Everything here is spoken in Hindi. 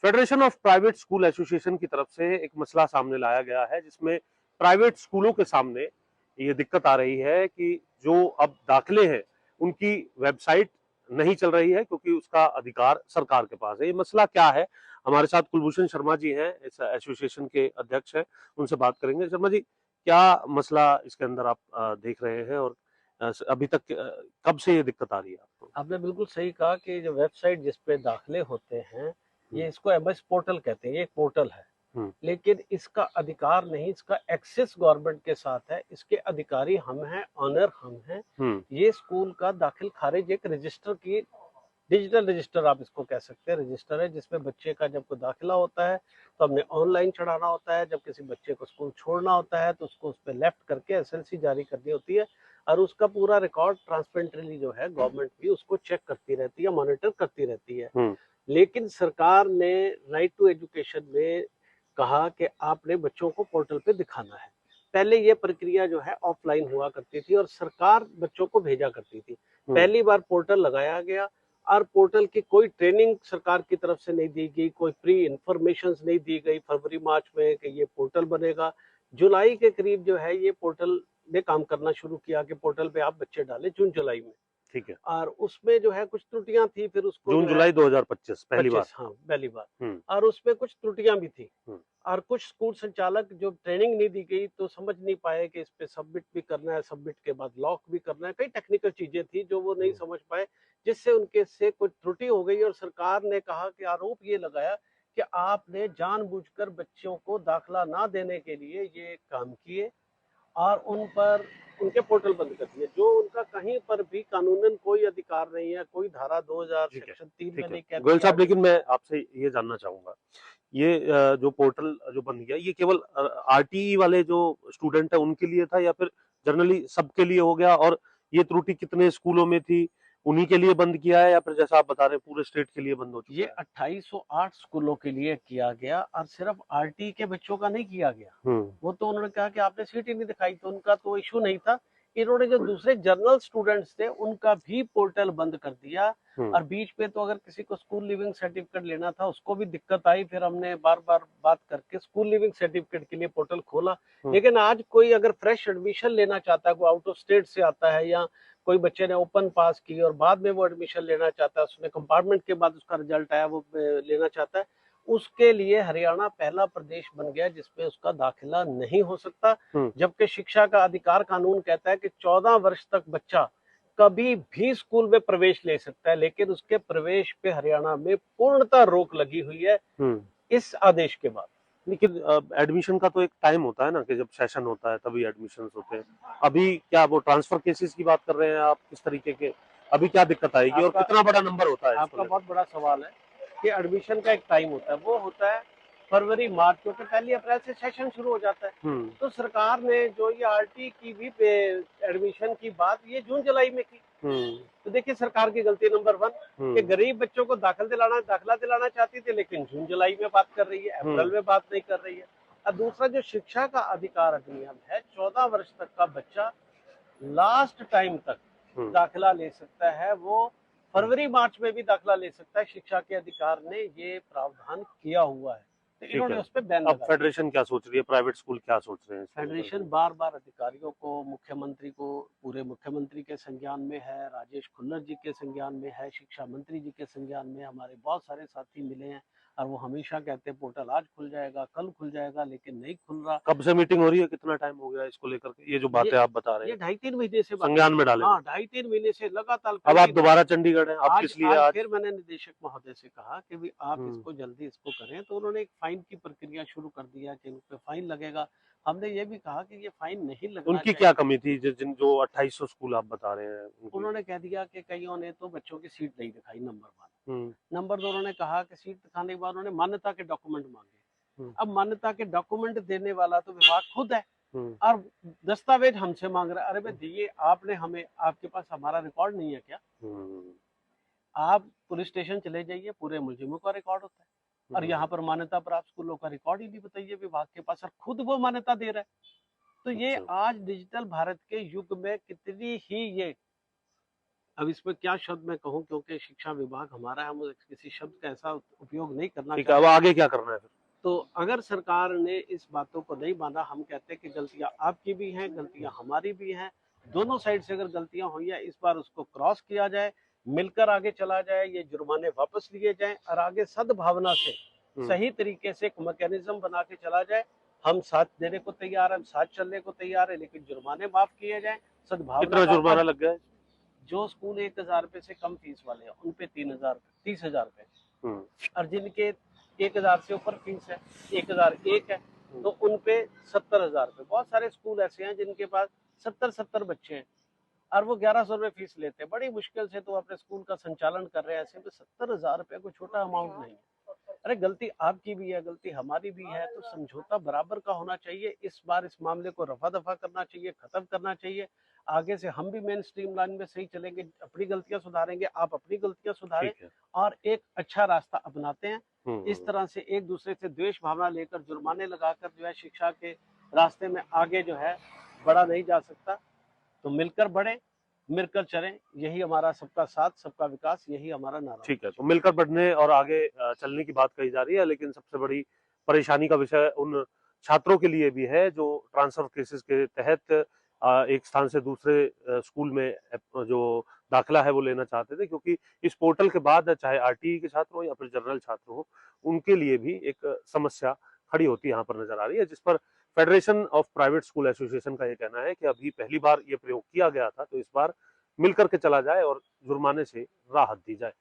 Federation of private school association की तरफ से एक मसला सामने लाया गया है, जिसमें प्राइवेट स्कूलों के सामने ये दिक्कत आ रही है कि जो अब दाखिले हैं उनकी वेबसाइट नहीं चल रही है, क्योंकि उसका अधिकार सरकार के पास है। ये मसला क्या है? हमारे साथ कुलभूषण शर्मा जी हैं, इस एसोसिएशन के अध्यक्ष हैं, उनसे बात करेंगे। शर्मा जी, क्या मसला इसके अंदर आप देख रहे हैं, और अभी तक कब से ये दिक्कत आ रही है आपको? आपने बिल्कुल सही कहा कि जो वेबसाइट जिस पे दाखिले होते हैं, ये इसको एमएस पोर्टल कहते हैं। ये एक पोर्टल है, हम्म। लेकिन इसका अधिकार नहीं, इसका एक्सेस गवर्नमेंट के साथ है। इसके अधिकारी हम हैं, ऑनर हम हैं। हम्म। ये स्कूल का दाखिल खारिज एक रजिस्टर की, डिजिटल रजिस्टर आप इसको कह सकते हैं, रजिस्टर है जिसमें बच्चे का जब कोई दाखिला होता है तो हमने ऑनलाइन चढ़ाना होता है। जब किसी बच्चे को स्कूल छोड़ना होता है तो उसको उस पर लेफ्ट करके एसएलसी जारी करनी होती है, और उसका पूरा रिकॉर्ड ट्रांसपेरेंटली जो है गवर्नमेंट भी उसको चेक करती रहती है, मॉनिटर करती रहती है। लेकिन सरकार ने राइट टू एजुकेशन में कहा कि आपने बच्चों को पोर्टल पे दिखाना है। पहले ये प्रक्रिया जो है ऑफलाइन हुआ करती थी और सरकार बच्चों को भेजा करती थी। पहली बार पोर्टल लगाया गया और पोर्टल की कोई ट्रेनिंग सरकार की तरफ से नहीं दी गई, कोई प्री इंफॉर्मेशन नहीं दी गई फरवरी मार्च में कि ये पोर्टल बनेगा। जुलाई के करीब जो है ये पोर्टल ने काम करना शुरू किया कि पोर्टल पे आप बच्चे डालें, जून जुलाई में। ठीक है। और उसमें जो है कुछ त्रुटियां थी, फिर उसको जून जो है जुलाई 2025 पहली बार। 25, हाँ पहली बार। हम्म। और उसमें कुछ त्रुटियां भी थी, हम्म। और कुछ स्कूल संचालक जो ट्रेनिंग नहीं दी गई तो समझ नहीं पाए कि इस पे सबमिट भी करना है, सबमिट के बाद लॉक भी करना है। कई टेक्निकल चीजें थी जो वो नहीं समझ पाए, जिससे उनके से कुछ त्रुटि हो गई। और सरकार ने कहा कि आरोप ये लगाया कि आपने जानबूझकर बच्चों को दाखिला ना देने के लिए ये काम किए और उन पर उनके पोर्टल बंद कर दिए, जो उनका कहीं पर भी कानूनन कोई अधिकार नहीं है। कोई धारा 2000 ठीक है। सेक्शन 3 में ठीक है नहीं कहती गोयल है। साहब, लेकिन मैं आपसे ये जानना चाहूंगा, ये जो पोर्टल जो बन गया, ये केवल आरटीई वाले जो स्टूडेंट है उनके लिए था, या फिर जनरली सबके लिए हो गया? और ये त्रुटि कितने स्कूलों में थी, उन्हीं के लिए बंद किया है, या फिर जैसा आप बता रहे हैं पूरे स्टेट के लिए बंद हो ये चुका है? 2808 स्कूलों के लिए किया गया और सिर्फ आरटी के बच्चों का नहीं किया गया। वो तो उन्होंने कहा कि आपने सीट ही नहीं दिखाई, तो उनका तो इशू नहीं था। इन्होंने जो दूसरे जनरल स्टूडेंट्स थे उनका भी पोर्टल बंद कर दिया। और बीच में तो अगर किसी को स्कूल लिविंग सर्टिफिकेट लेना था उसको भी दिक्कत आई, फिर हमने बार बार बात करके स्कूल लिविंग सर्टिफिकेट के लिए पोर्टल खोला। लेकिन आज कोई अगर फ्रेश एडमिशन लेना चाहता है, कोई आउट ऑफ स्टेट से आता है, या कोई बच्चे ने ओपन पास की और बाद में वो एडमिशन लेना चाहता है, उसने कंपार्टमेंट के बाद उसका रिजल्ट आया वो लेना चाहता है, उसके लिए हरियाणा पहला प्रदेश बन गया जिसमें उसका दाखिला नहीं हो सकता। जबकि शिक्षा का अधिकार कानून कहता है कि 14 वर्ष तक बच्चा कभी भी स्कूल में प्रवेश ले सकता है, लेकिन उसके प्रवेश पे हरियाणा में पूर्णतः रोक लगी हुई है इस आदेश के बाद। लेकिन एडमिशन का तो एक टाइम होता है ना, कि जब सेशन होता है तभी एडमिशन होते हैं। अभी क्या वो ट्रांसफर केसेस की बात कर रहे हैं आप? किस तरीके के अभी क्या दिक्कत आएगी, और कितना बड़ा नंबर होता है इसको आपका लेकर? बहुत बड़ा सवाल है कि एडमिशन का एक टाइम होता है, वो होता है फरवरी मार्च, क्योंकि 1 अप्रैल से सेशन शुरू हो जाता है। तो सरकार ने जो ये आरटी की भी एडमिशन की बात ये जून जुलाई में की। तो देखिए सरकार की गलती नंबर 1 कि गरीब बच्चों को दाखिला दिलाना चाहती थी, लेकिन जून जुलाई में बात कर रही है, अप्रैल में बात नहीं कर रही है। और दूसरा जो शिक्षा का अधिकार अधिनियम है, 14 वर्ष तक का बच्चा लास्ट टाइम तक दाखिला ले सकता है, वो फरवरी मार्च में भी दाखिला ले सकता है। शिक्षा के अधिकार ने ये प्रावधान किया हुआ है, तो इन्होंने उस पर बैन अब लगा। फेडरेशन क्या सोच रही है, प्राइवेट स्कूल क्या सोच रहे हैं? फेडरेशन बार बार अधिकारियों को, मुख्यमंत्री को, पूरे मुख्यमंत्री के संज्ञान में है, राजेश खुल्लर जी के संज्ञान में है, शिक्षा मंत्री जी के संज्ञान में, हमारे बहुत सारे साथी मिले हैं और वो हमेशा कहते हैं पोर्टल आज खुल जाएगा, कल खुल जाएगा, लेकिन नहीं खुल रहा। कब से मीटिंग हो रही है, कितना टाइम हो गया इसको लेकर के? ये जो बातें आप बता रहे ये हैं 2.5-3 महीने से संज्ञान में डाले? हाँ 2.5-3 महीने से लगातार। अब आप दोबारा चंडीगढ़ हैं, अब किस लिए आज आज? फिर मैंने निदेशक महोदय से कहा कि भी आप इसको जल्दी इसको करें, तो उन्होंने एक फाइन की प्रक्रिया शुरू कर दिया कि इन पे फाइन लगेगा। हमने ये भी कहा कि ये फाइन नहीं लगना उनकी चाहिए। क्या कमी थी, जो 2800 स्कूल आप बता रहे हैं उन्होंने कह दिया कि कईयों ने तो बच्चों की सीट नहीं दिखाई, नंबर 1। नंबर 2, उन्होंने कहा कि सीट दिखाने के बाद उन्होंने मान्यता के डॉक्यूमेंट मांगे। अब मान्यता के डॉक्यूमेंट देने वाला तो विभाग खुद है और दस्तावेज हमसे मांग रहा है। अरे भाई दिए आपने हमें, आपके पास हमारा रिकॉर्ड नहीं है क्या? आप पुलिस स्टेशन चले जाइए, पूरे मुलजिमों का रिकॉर्ड होता है, और यहाँ पर मान्यता प्राप्त स्कूलों का रिकॉर्ड ही नहीं बताइए विभाग के पास, और खुद वो मान्यता दे रहा है। तो ये आज डिजिटल भारत के युग में कितनी ही ये अब इसमें क्या शब्द मैं कहूँ, क्योंकि शिक्षा विभाग हमारा है, हम किसी शब्द का ऐसा उपयोग नहीं करना ठीक है, अब आगे क्या करना है फिर? तो अगर सरकार ने इस बातों को नहीं माना, हम कहते हैं कि गलतियां आपकी भी हैं, गलतियां हमारी भी हैं, दोनों साइड से अगर गलतियां हुई है, इस बार उसको क्रॉस किया जाए, मिलकर आगे चला जाए, ये जुर्माने वापस लिए जाएं और आगे सद्भावना से सही तरीके से एक मैकेनिज्म बना के चला जाए। हम साथ देने को तैयार हैं, हम साथ चलने को तैयार है, लेकिन जुर्माने माफ किए जाएं, सद्भावना कितना का। जुर्माना लग गया है? जो स्कूल 1000 रुपए से कम फीस वाले हैं उन पे 30,000 रुपए, और जिनके 1000 से ऊपर फीस है, 1001 है, तो उन पे 70,000 रुपए। बहुत सारे स्कूल ऐसे हैं जिनके पास 70 बच्चे हैं और वो 1100 रुपए फीस लेते हैं, बड़ी मुश्किल से तो अपने स्कूल का संचालन कर रहे हैं। ऐसे में 70,000 रुपए कोई छोटा अमाउंट नहीं है। अरे गलती आपकी भी है, गलती हमारी भी है, तो समझौता बराबर का होना चाहिए। इस बार इस मामले को रफा दफा करना चाहिए, खत्म करना चाहिए। आगे से हम भी मेन स्ट्रीम लाइन में सही चलेंगे, अपनी गलतियां सुधारेंगे, आप अपनी गलतियां सुधारें और एक अच्छा रास्ता अपनाते हैं। इस तरह से एक दूसरे से द्वेष भावना लेकर जुर्माने लगाकर जो है शिक्षा के रास्ते में आगे जो है बढ़ा नहीं जा सकता। तो मिलकर बढ़े, मिलकर चलें, यही हमारा सबका साथ सबका विकास, यही हमारा नारा। ठीक है, तो मिलकर बढ़ने और आगे चलने की बात कही जा रही है, लेकिन सबसे बड़ी परेशानी का विषय उन छात्रों के लिए भी है जो ट्रांसफर केसेस के तहत एक स्थान से दूसरे स्कूल में जो दाखिला है वो लेना चाहते थे, क्योंकि इस पोर्टल के बाद चाहे आरटीई के छात्र हो या फिर जनरल छात्र हो, उनके लिए भी एक समस्या खड़ी होती यहाँ पर नजर आ रही है, जिस पर federation of private school association का ये कहना है कि अभी पहली बार ये प्रयोग किया गया था, तो इस बार मिलकर के चला जाए और जुर्माने से राहत दी जाए।